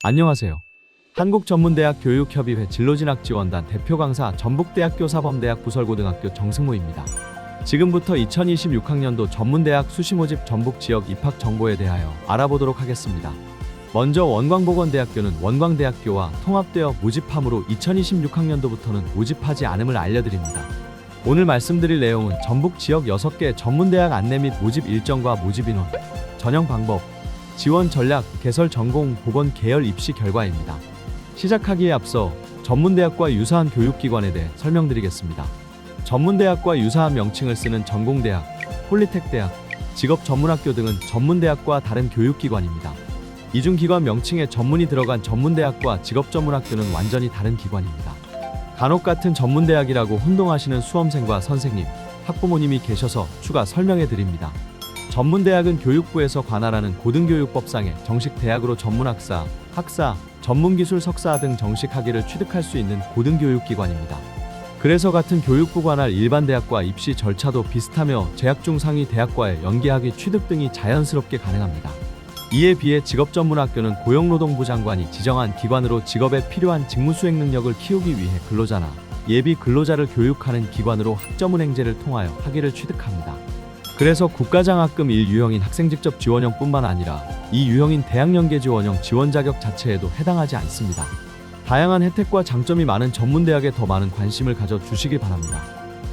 안녕하세요. 한국전문대학 교육협의회 진로진학지원단 대표 강사 전북대학교 사범대학 부설고등학교 정승모입니다. 지금부터 2026학년도 전문대학 수시모집 전북지역 입학 정보에 대하여 알아보도록 하겠습니다. 먼저 원광복원대학교는 원광대학교와 통합되어 모집함으로 2026학년도부터는 모집하지 않음을 알려드립니다. 오늘 말씀드릴 내용은 전북 지역 6개 전문대학 안내 및 모집 일정과 모집 인원, 전형 방법, 지원 전략, 개설 전공, 보건 계열 입시 결과입니다. 시작하기에 앞서 전문대학과 유사한 교육기관에 대해 설명드리겠습니다. 전문대학과 유사한 명칭을 쓰는 전공대학, 폴리텍대학, 직업전문학교 등은 전문대학과 다른 교육기관입니다. 이중기관 명칭에 전문이 들어간 전문대학과 직업전문학교는 완전히 다른 기관입니다. 간혹 같은 전문대학이라고 혼동하시는 수험생과 선생님, 학부모님이 계셔서 추가 설명해 드립니다. 전문대학은 교육부에서 관할하는 고등교육법상의 정식 대학으로 전문학사, 학사, 전문기술 석사 등 정식 학위를 취득할 수 있는 고등교육기관입니다. 그래서 같은 교육부 관할 일반 대학과 입시 절차도 비슷하며 재학 중 상위 대학과의 연계학위 취득 등이 자연스럽게 가능합니다. 이에 비해 직업전문학교는 고용노동부 장관이 지정한 기관으로 직업에 필요한 직무수행 능력을 키우기 위해 근로자나 예비 근로자를 교육하는 기관으로 학점은행제를 통하여 학위를 취득합니다. 그래서 국가장학금 1유형인 학생직접 지원형뿐만 아니라 2유형인 대학연계 지원형 지원 자격 자체에도 해당하지 않습니다. 다양한 혜택과 장점이 많은 전문대학에 더 많은 관심을 가져 주시기 바랍니다.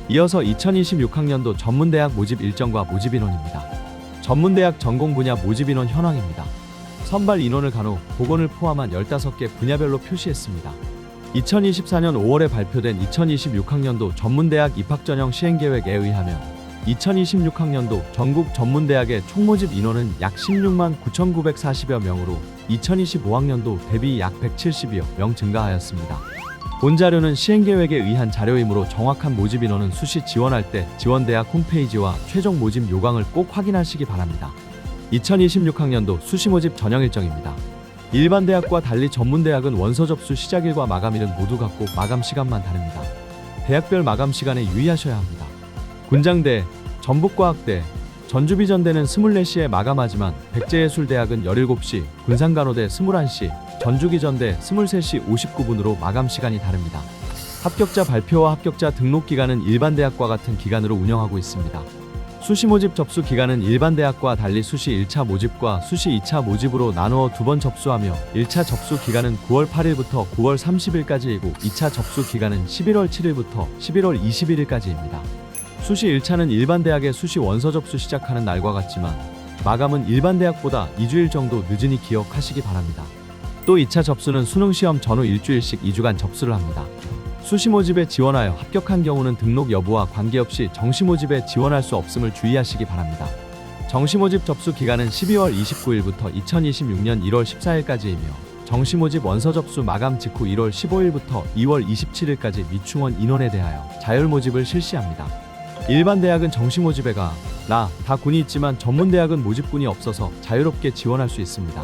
이어서 2026학년도 전문대학 모집 일정과 모집 인원입니다. 전문대학 전공 분야 모집 인원 현황입니다. 선발 인원을 간호, 보건을 포함한 15개 분야별로 표시했습니다. 2024년 5월에 발표된 2026학년도 전문대학 입학전형 시행계획에 의하면 2026학년도 전국 전문대학의 총모집 인원은 약 16만 9,940여 명으로 2025학년도 대비 약 170여 명 증가하였습니다. 본 자료는 시행계획에 의한 자료이므로 정확한 모집 인원은 수시 지원할 때 지원대학 홈페이지와 최종 모집 요강을 꼭 확인하시기 바랍니다. 2026학년도 수시 모집 전형 일정입니다. 일반 대학과 달리 전문대학은 원서 접수 시작일과 마감일은 모두 같고 마감 시간만 다릅니다. 대학별 마감 시간에 유의하셔야 합니다. 군장대, 전북과학대, 전주비전대는 24시에 마감하지만 백제예술대학은 17시, 군산간호대 21시, 전주기전대 23시 59분으로 마감 시간이 다릅니다. 합격자 발표와 합격자 등록 기간은 일반 대학과 같은 기간으로 운영하고 있습니다. 수시 모집 접수 기간은 일반 대학과 달리 수시 1차 모집과 수시 2차 모집으로 나누어 2번 접수하며 1차 접수 기간은 9월 8일부터 9월 30일까지이고 2차 접수 기간은 11월 7일부터 11월 21일까지입니다. 수시 1차는 일반 대학의 수시 원서 접수 시작하는 날과 같지만 마감은 일반 대학보다 2주일 정도 늦으니 기억하시기 바랍니다. 또 2차 접수는 수능시험 전후 일주일씩 2주간 접수를 합니다. 수시 모집에 지원하여 합격한 경우는 등록 여부와 관계없이 정시 모집에 지원할 수 없음을 주의하시기 바랍니다. 정시 모집 접수 기간은 12월 29일부터 2026년 1월 14일까지이며 정시 모집 원서 접수 마감 직후 1월 15일부터 2월 27일까지 미충원 인원에 대하여 자율 모집을 실시합니다. 일반 대학은 정시 모집에 다 군이 있지만 전문대학은 모집군이 없어서 자유롭게 지원할 수 있습니다.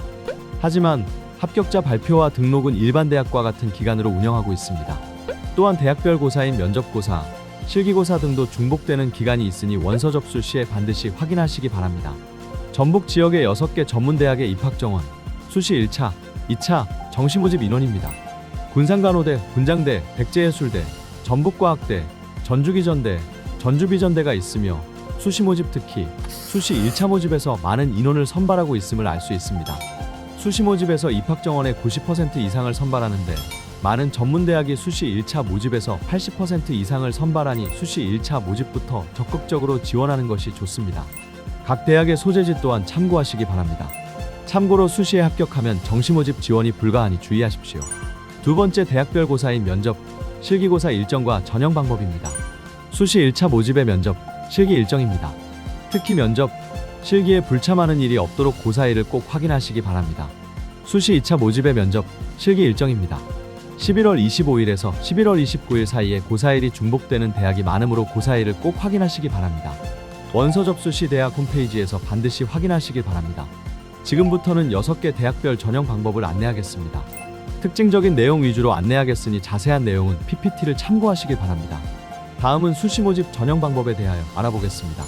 하지만 합격자 발표와 등록은 일반 대학과 같은 기간으로 운영하고 있습니다. 또한 대학별 고사인 면접고사, 실기고사 등도 중복되는 기간이 있으니 원서 접수 시에 반드시 확인하시기 바랍니다. 전북 지역의 6개 전문대학의 입학정원, 수시 1차, 2차, 정시 모집 인원입니다. 군산간호대, 군장대, 백제예술대, 전북과학대, 전주기전대, 전주비전대가 있으며 수시 모집 특히 수시 1차 모집에서 많은 인원을 선발하고 있음을 알 수 있습니다. 수시 모집에서 입학 정원의 90% 이상을 선발하는데 많은 전문대학이 수시 1차 모집에서 80% 이상을 선발하니 수시 1차 모집부터 적극적으로 지원하는 것이 좋습니다. 각 대학의 소재지 또한 참고하시기 바랍니다. 참고로 수시에 합격하면 정시 모집 지원이 불가하니 주의하십시오. 두 번째 대학별 고사인 면접, 실기고사 일정과 전형 방법입니다. 수시 1차 모집의 면접, 실기 일정입니다. 특히 면접, 실기에 불참하는 일이 없도록 고사일을 꼭 확인하시기 바랍니다. 수시 2차 모집의 면접, 실기 일정입니다. 11월 25일에서 11월 29일 사이에 고사일이 중복되는 대학이 많으므로 고사일을 꼭 확인하시기 바랍니다. 원서 접수 시 대학 홈페이지에서 반드시 확인하시기 바랍니다. 지금부터는 6개 대학별 전형 방법을 안내하겠습니다. 특징적인 내용 위주로 안내하겠으니 자세한 내용은 PPT를 참고하시기 바랍니다. 다음은 수시 모집 전형 방법에 대하여 알아보겠습니다.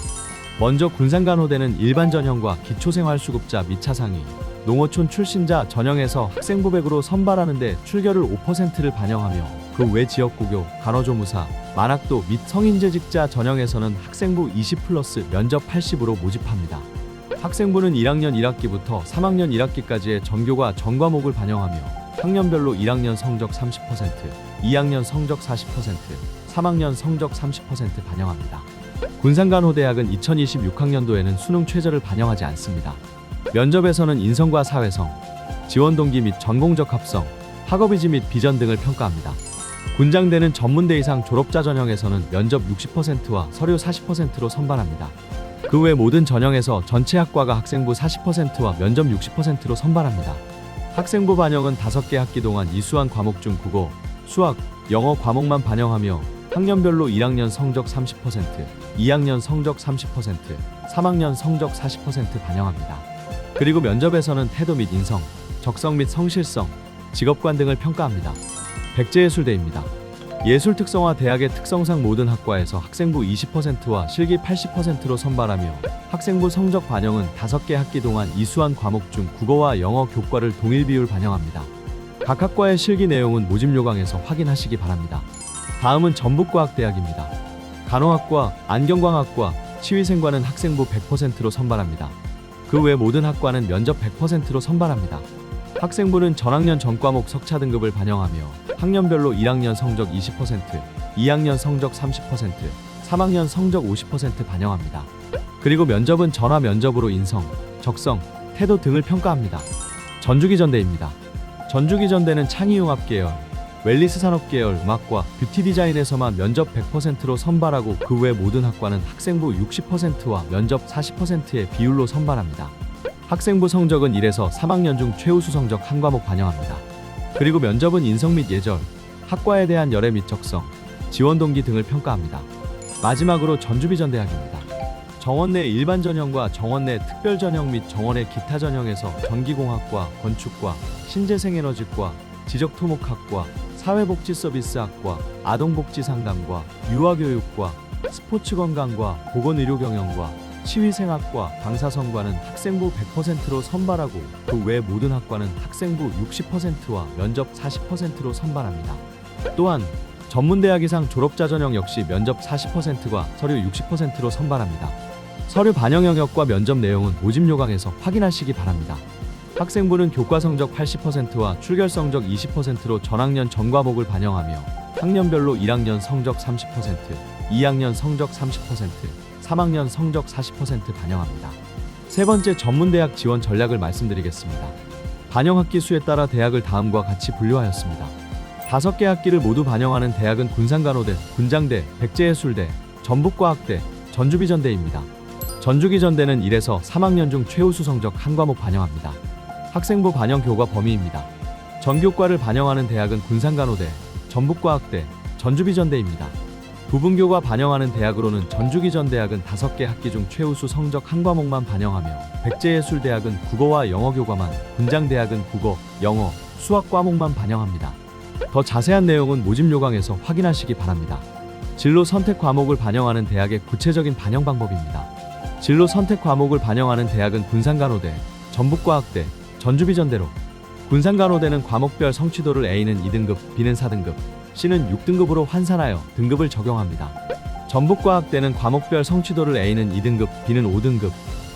먼저 군산간호대는 일반 전형과 기초생활수급자 및 차상위, 농어촌 출신자 전형에서 학생부백으로 선발하는데 출결을 5%를 반영하며 그 외 지역고교, 간호조무사, 만학도 및 성인재직자 전형에서는 학생부 20+ 면접 80으로 모집합니다. 학생부는 1학년 1학기부터 3학년 1학기까지의 전교과 전과목을 반영하며 학년별로 1학년 성적 30%, 2학년 성적 40%, 3학년 성적 30% 반영합니다. 군산간호대학은 2026학년도에는 수능 최저를 반영하지 않습니다. 면접에서는 인성과 사회성, 지원 동기 및 전공적 합성, 학업의지 및 비전 등을 평가합니다. 군장대는 전문대 이상 졸업자 전형에서는 면접 60%와 서류 40%로 선발합니다. 그 외 모든 전형에서 전체 학과가 학생부 40%와 면접 60%로 선발합니다. 학생부 반영은 5개 학기 동안 이수한 과목 중 국어, 수학, 영어 과목만 반영하며 학년별로 1학년 성적 30%, 2학년 성적 30%, 3학년 성적 40% 반영합니다. 그리고 면접에서는 태도 및 인성, 적성 및 성실성, 직업관 등을 평가합니다. 백제예술대입니다. 예술 특성화 대학의 특성상 모든 학과에서 학생부 20%와 실기 80%로 선발하며 학생부 성적 반영은 5개 학기 동안 이수한 과목 중 국어와 영어 교과를 동일 비율 반영합니다. 각 학과의 실기 내용은 모집 요강에서 확인하시기 바랍니다. 다음은 전북과학대학입니다. 간호학과, 안경광학과, 치위생과는 학생부 100%로 선발합니다. 그 외 모든 학과는 면접 100%로 선발합니다. 학생부는 전학년 전과목 석차 등급을 반영하며 학년별로 1학년 성적 20%, 2학년 성적 30%, 3학년 성적 50% 반영합니다. 그리고 면접은 전화 면접으로 인성, 적성, 태도 등을 평가합니다. 전주기전대입니다. 전주기전대는 창의융합 계열, 웰리스 산업 계열 음악과 뷰티 디자인에서만 면접 100%로 선발하고 그 외 모든 학과는 학생부 60%와 면접 40%의 비율로 선발합니다. 학생부 성적은 1에서 3학년 중 최우수 성적 한 과목 반영합니다. 그리고 면접은 인성 및 예절, 학과에 대한 열애 및 적성, 지원 동기 등을 평가합니다. 마지막으로 전주비전대학입니다. 정원 내 일반 전형과 정원 내 특별 전형 및 정원 내 기타 전형에서 전기공학과, 건축과, 신재생에너지과, 지적토목학과, 사회복지서비스학과, 아동복지상담과, 유아교육과, 스포츠건강과, 보건의료경영과, 치위생학과, 방사선과는 학생부 100%로 선발하고 그 외 모든 학과는 학생부 60%와 면접 40%로 선발합니다. 또한 전문대학 이상 졸업자 전형 역시 면접 40%과 서류 60%로 선발합니다. 서류 반영 영역과 면접 내용은 모집 요강에서 확인하시기 바랍니다. 학생부는 교과 성적 80%와 출결 성적 20%로 전학년 전과목을 반영하며 학년별로 1학년 성적 30%, 2학년 성적 30%, 3학년 성적 40% 반영합니다. 세 번째 전문대학 지원 전략을 말씀드리겠습니다. 반영 학기 수에 따라 대학을 다음과 같이 분류하였습니다. 5개 학기를 모두 반영하는 대학은 군산간호대, 군장대, 백제예술대, 전북과학대, 전주비전대입니다. 전주기전대는 1에서 3학년 중 최우수 성적 한 과목 반영합니다. 학생부 반영 교과 범위입니다. 전교과를 반영하는 대학은 군산간호대, 전북과학대, 전주비전대입니다. 부분교과 반영하는 대학으로는 전주기전대학은 5개 학기 중 최우수 성적 한 과목만 반영하며 백제예술대학은 국어와 영어 교과만, 군장대학은 국어, 영어, 수학 과목만 반영합니다. 더 자세한 내용은 모집 요강에서 확인하시기 바랍니다. 진로 선택 과목을 반영하는 대학의 구체적인 반영 방법입니다. 진로 선택 과목을 반영하는 대학은 군산간호대, 전북과학대, 전주비전대로 군산간호대는 과목별 성취도를 A는 2등급, B는 4등급, C는 6등급으로 환산하여 등급을 적용합니다. 전북과학대는 과목별 성취도를 A는 2등급, B는 5등급,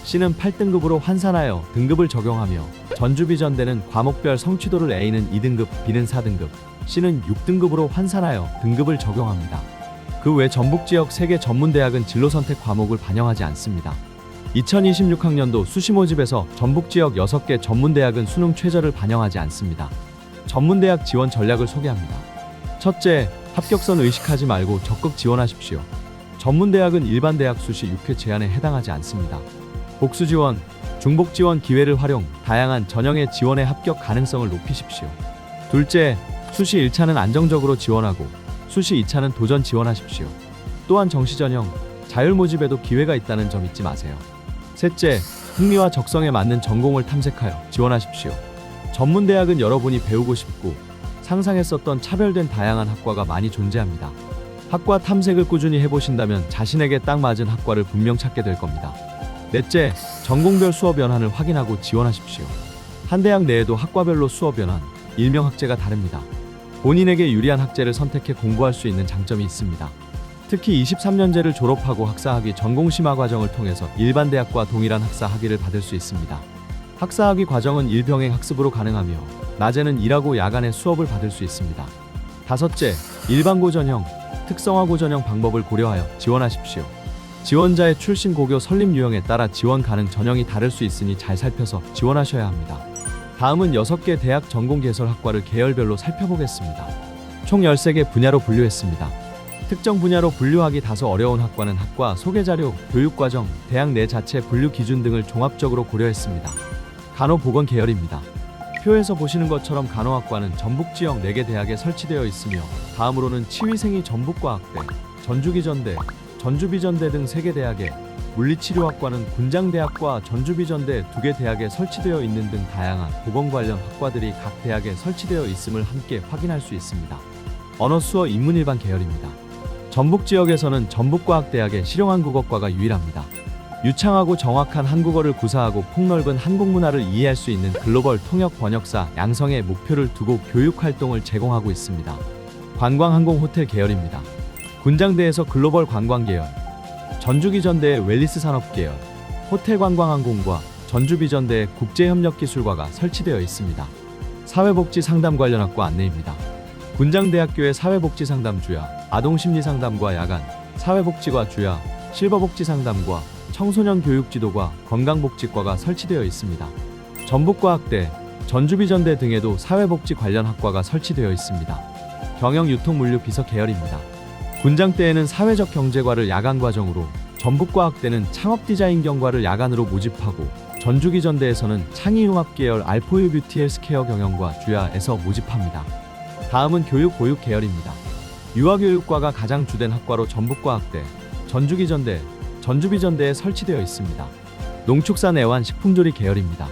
C는 8등급으로 환산하여 등급을 적용하며 전주비전대는 과목별 성취도를 A는 2등급, B는 4등급, C는 6등급으로 환산하여 등급을 적용합니다. 그 외 전북지역 3개 전문대학은 진로선택 과목을 반영하지 않습니다. 2026학년도 수시모집에서 전북지역 6개 전문대학은 수능 최저를 반영하지 않습니다. 전문대학 지원 전략을 소개합니다. 첫째, 합격선 의식하지 말고 적극 지원하십시오. 전문대학은 일반 대학 수시 6회 제한에 해당하지 않습니다. 복수지원, 중복지원 기회를 활용, 다양한 전형의 지원에 합격 가능성을 높이십시오. 둘째, 수시 1차는 안정적으로 지원하고 수시 2차는 도전 지원하십시오. 또한 정시전형, 자율모집에도 기회가 있다는 점 잊지 마세요. 셋째, 흥미와 적성에 맞는 전공을 탐색하여 지원하십시오. 전문대학은 여러분이 배우고 싶고 상상했었던 차별된 다양한 학과가 많이 존재합니다. 학과 탐색을 꾸준히 해보신다면 자신에게 딱 맞은 학과를 분명 찾게 될 겁니다. 넷째, 전공별 수업 연한을 확인하고 지원하십시오. 한 대학 내에도 학과별로 수업 연한, 일명 학제가 다릅니다. 본인에게 유리한 학제를 선택해 공부할 수 있는 장점이 있습니다. 특히 23년제를 졸업하고 학사학위 전공심화 과정을 통해서 일반 대학과 동일한 학사학위를 받을 수 있습니다. 학사학위 과정은 일병행 학습으로 가능하며 낮에는 일하고 야간에 수업을 받을 수 있습니다. 다섯째, 일반고 전형, 특성화고 전형 방법을 고려하여 지원하십시오. 지원자의 출신 고교 설립 유형에 따라 지원 가능 전형이 다를 수 있으니 잘 살펴서 지원하셔야 합니다. 다음은 6개 대학 전공 개설 학과를 계열별로 살펴보겠습니다. 총 13개 분야로 분류했습니다. 특정 분야로 분류하기 다소 어려운 학과는 학과 소개자료, 교육과정, 대학 내 자체 분류 기준 등을 종합적으로 고려했습니다. 간호보건 계열입니다. 표에서 보시는 것처럼 간호학과는 전북지역 4개 대학에 설치되어 있으며 다음으로는 치위생이 전북과학대, 전주기전대, 전주비전대 등 3개 대학에, 물리치료학과는 군장대학과 전주비전대 2개 대학에 설치되어 있는 등 다양한 보건 관련 학과들이 각 대학에 설치되어 있음을 함께 확인할 수 있습니다. 언어 수어 인문 일반 계열입니다. 전북 지역에서는 전북과학대학의 실용한국어과가 유일합니다. 유창하고 정확한 한국어를 구사하고 폭넓은 한국 문화를 이해할 수 있는 글로벌 통역 번역사 양성의 목표를 두고 교육 활동을 제공하고 있습니다. 관광항공 호텔 계열입니다. 군장대에서 글로벌 관광 계열, 전주기전대의 웰리스 산업 계열, 호텔관광항공과 전주비전대의 국제협력기술과가 설치되어 있습니다. 사회복지 상담 관련 학과 안내입니다. 군장대학교의 사회복지상담 주야, 아동심리상담과 야간, 사회복지과 주야, 실버복지상담과, 청소년 교육지도과, 건강복지과가 설치되어 있습니다. 전북과학대, 전주비전대 등에도 사회복지 관련 학과가 설치되어 있습니다. 경영유통물류 비서 계열입니다. 군장대에는 사회적 경제과를 야간 과정으로, 전북과학대는 창업디자인경과를 야간으로 모집하고, 전주기전대에서는 창의융합 계열 알포유 뷰티 헬스케어 경영과 주야에서 모집합니다. 다음은 교육보육 계열입니다. 유아교육과가 가장 주된 학과로 전북과학대, 전주기전대, 전주비전대에 설치되어 있습니다. 농축산애완 식품조리 계열입니다.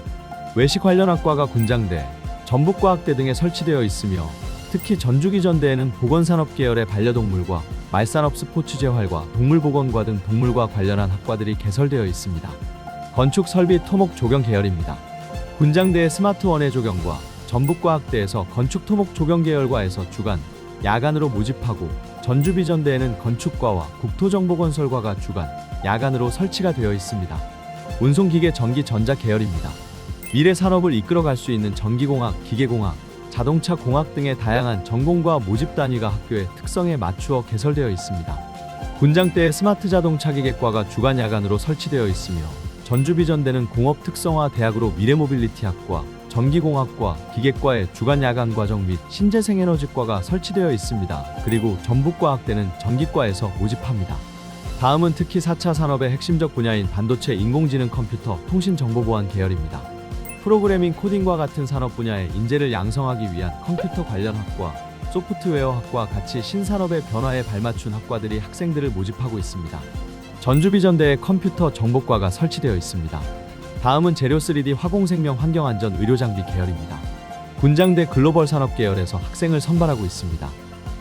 외식 관련 학과가 군장대, 전북과학대 등에 설치되어 있으며 특히 전주기전대에는 보건산업 계열의 반려동물과 말산업 스포츠재활과 동물보건과 등 동물과 관련한 학과들이 개설되어 있습니다. 건축설비 토목 조경 계열입니다. 군장대의 스마트 원예 조경과 전북과학대에서 건축토목 조경 계열과에서 주간, 야간으로 모집하고 전주비전대에는 건축과와 국토정보건설과가 주간, 야간으로 설치가 되어 있습니다. 운송기계 전기전자 계열입니다. 미래 산업을 이끌어갈 수 있는 전기공학, 기계공학, 자동차 공학 등의 다양한 전공과 모집 단위가 학교의 특성에 맞추어 개설되어 있습니다. 군장대의 스마트 자동차 기계과가 주간, 야간으로 설치되어 있으며 전주비전대는 공업특성화 대학으로 미래모빌리티학과, 전기공학과, 기계과의 주간 야간 과정 및 신재생에너지과가 설치되어 있습니다. 그리고 전북과학대는 전기과에서 모집합니다. 다음은 특히 4차 산업의 핵심적 분야인 반도체, 인공지능, 컴퓨터, 통신정보보안 계열입니다. 프로그래밍, 코딩과 같은 산업 분야의 인재를 양성하기 위한 컴퓨터 관련 학과, 소프트웨어 학과 같이 신산업의 변화에 발맞춘 학과들이 학생들을 모집하고 있습니다. 전주비전대의 컴퓨터 정보과가 설치되어 있습니다. 다음은 재료 3D 화공생명 환경안전 의료장비 계열입니다. 군장대 글로벌 산업 계열에서 학생을 선발하고 있습니다.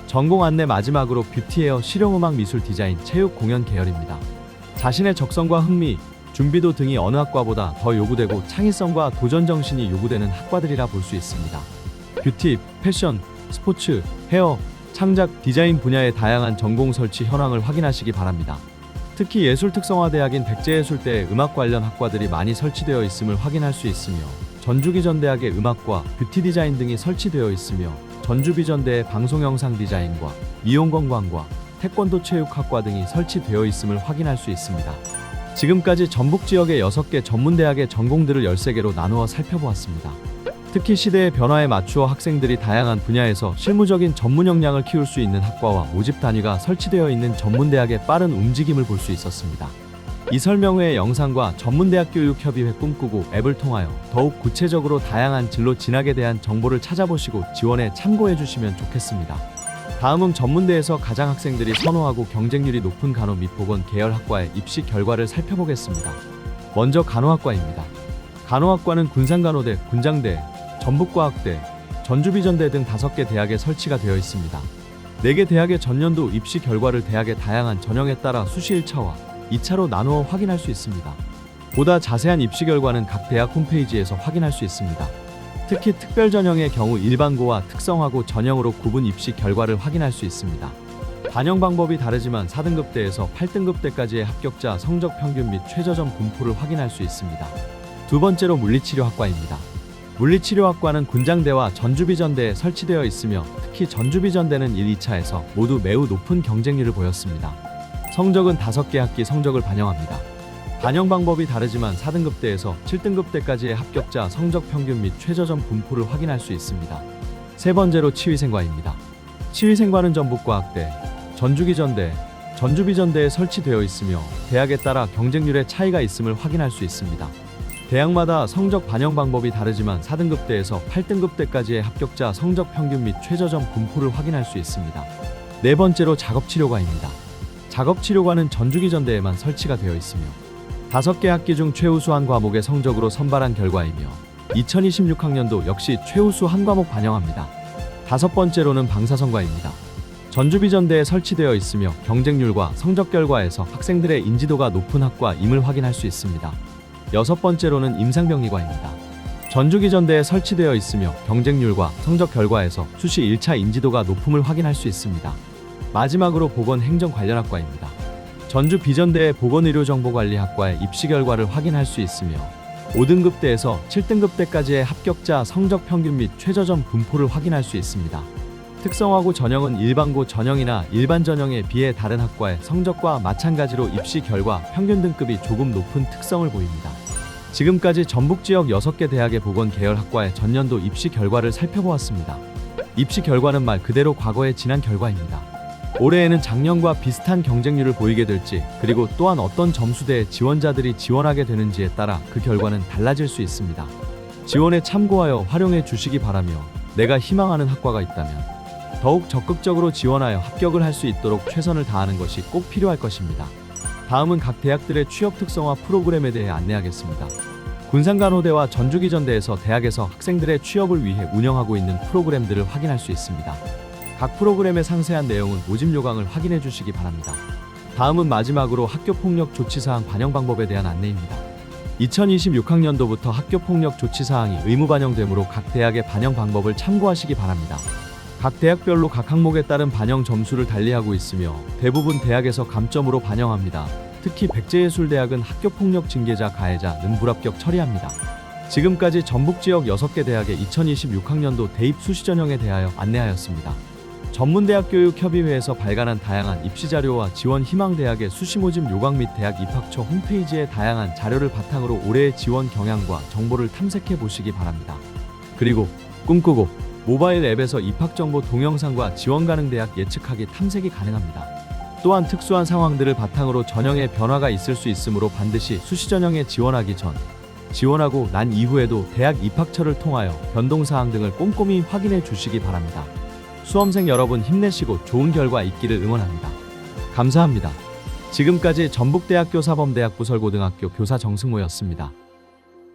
전공 안내 마지막으로 뷰티웨어, 실용음악, 미술, 디자인, 체육, 공연 계열입니다. 자신의 적성과 흥미, 준비도 등이 어느 학과보다 더 요구되고 창의성과 도전 정신이 요구되는 학과들이라 볼 수 있습니다. 뷰티, 패션, 스포츠, 헤어, 창작, 디자인 분야의 다양한 전공 설치 현황을 확인하시기 바랍니다. 특히 예술특성화대학인 백제예술대에 음악 관련 학과들이 많이 설치되어 있음을 확인할 수 있으며 전주기전대학의 음악과 뷰티 디자인 등이 설치되어 있으며 전주비전대의 방송영상 디자인과 미용건강과 태권도 체육학과 등이 설치되어 있음을 확인할 수 있습니다. 지금까지 전북 지역의 6개 전문대학의 전공들을 13개로 나누어 살펴보았습니다. 특히 시대의 변화에 맞추어 학생들이 다양한 분야에서 실무적인 전문 역량을 키울 수 있는 학과와 모집 단위가 설치되어 있는 전문대학의 빠른 움직임을 볼 수 있었습니다. 이 설명 외의 영상과 전문대학교육협의회 꿈꾸고 앱을 통하여 더욱 구체적으로 다양한 진로 진학에 대한 정보를 찾아보시고 지원에 참고해 주시면 좋겠습니다. 다음은 전문대에서 가장 학생들이 선호하고 경쟁률이 높은 간호 및 보건 계열 학과의 입시 결과를 살펴보겠습니다. 먼저 간호학과입니다. 간호학과는 군산간호대, 군장대, 전북과학대, 전주비전대 등 5개 대학에 설치가 되어 있습니다. 4개 대학의 전년도 입시 결과를 대학의 다양한 전형에 따라 수시 1차와 2차로 나누어 확인할 수 있습니다. 보다 자세한 입시 결과는 각 대학 홈페이지에서 확인할 수 있습니다. 특히 특별 전형의 경우 일반고와 특성화고 전형으로 구분 입시 결과를 확인할 수 있습니다. 반영 방법이 다르지만 4등급대에서 8등급대까지의 합격자 성적 평균 및 최저점 분포를 확인할 수 있습니다. 두 번째로 물리치료학과입니다. 물리치료학과는 군장대와 전주비전대에 설치되어 있으며 특히 전주비전대는 1, 2차에서 모두 매우 높은 경쟁률을 보였습니다. 성적은 5개 학기 성적을 반영합니다. 반영 방법이 다르지만 4등급대에서 7등급대까지의 합격자 성적 평균 및 최저점 분포를 확인할 수 있습니다. 세 번째로 치위생과입니다. 치위생과는 전북과학대, 전주기전대, 전주비전대에 설치되어 있으며 대학에 따라 경쟁률의 차이가 있음을 확인할 수 있습니다. 대학마다 성적 반영 방법이 다르지만 4등급대에서 8등급대까지의 합격자 성적 평균 및 최저점 분포를 확인할 수 있습니다. 네 번째로 작업치료과입니다. 작업치료과는 전주기전대에만 설치가 되어 있으며 5개 학기 중 최우수 한 과목의 성적으로 선발한 결과이며 2026학년도 역시 최우수 한 과목 반영합니다. 다섯 번째로는 방사선과입니다. 전주비전대에 설치되어 있으며 경쟁률과 성적 결과에서 학생들의 인지도가 높은 학과임을 확인할 수 있습니다. 여섯 번째로는 임상병리과입니다. 전주기전대에 설치되어 있으며 경쟁률과 성적 결과에서 수시 1차 인지도가 높음을 확인할 수 있습니다. 마지막으로 보건행정관련학과입니다. 전주비전대의 보건의료정보관리학과의 입시 결과를 확인할 수 있으며 5등급대에서 7등급대까지의 합격자 성적 평균 및 최저점 분포를 확인할 수 있습니다. 특성화고 전형은 일반고 전형이나 일반 전형에 비해 다른 학과의 성적과 마찬가지로 입시 결과 평균 등급이 조금 높은 특성을 보입니다. 지금까지 전북 지역 6개 대학의 보건 계열 학과의 전년도 입시 결과를 살펴보았습니다. 입시 결과는 말 그대로 과거에 지난 결과입니다. 올해에는 작년과 비슷한 경쟁률을 보이게 될지, 그리고 또한 어떤 점수대에 지원자들이 지원하게 되는지에 따라 그 결과는 달라질 수 있습니다. 지원에 참고하여 활용해 주시기 바라며, 내가 희망하는 학과가 있다면 더욱 적극적으로 지원하여 합격을 할 수 있도록 최선을 다하는 것이 꼭 필요할 것입니다. 다음은 각 대학들의 취업 특성화 프로그램에 대해 안내하겠습니다. 군산간호대와 전주기전대에서 대학에서 학생들의 취업을 위해 운영하고 있는 프로그램들을 확인할 수 있습니다. 각 프로그램의 상세한 내용은 모집 요강을 확인해 주시기 바랍니다. 다음은 마지막으로 학교폭력 조치사항 반영 방법에 대한 안내입니다. 2026학년도부터 학교폭력 조치사항이 의무 반영되므로 각 대학의 반영 방법을 참고하시기 바랍니다. 각 대학별로 각 항목에 따른 반영 점수를 달리하고 있으며 대부분 대학에서 감점으로 반영합니다. 특히 백제예술대학은 학교폭력 징계자 가해자는 불합격 처리합니다. 지금까지 전북 지역 6개 대학의 2026학년도 대입 수시 전형에 대하여 안내하였습니다. 전문대학교육협의회에서 발간한 다양한 입시자료와 지원 희망대학의 수시 모집 요강 및 대학 입학처 홈페이지의 다양한 자료를 바탕으로 올해의 지원 경향과 정보를 탐색해 보시기 바랍니다. 그리고 꿈꾸고 모바일 앱에서 입학정보 동영상과 지원 가능 대학 예측하기 탐색이 가능합니다. 또한 특수한 상황들을 바탕으로 전형에 변화가 있을 수 있으므로 반드시 수시 전형에 지원하기 전, 지원하고 난 이후에도 대학 입학처를 통하여 변동사항 등을 꼼꼼히 확인해 주시기 바랍니다. 수험생 여러분 힘내시고 좋은 결과 있기를 응원합니다. 감사합니다. 지금까지 전북대학교 사범대학 부설고등학교 교사 정승모였습니다.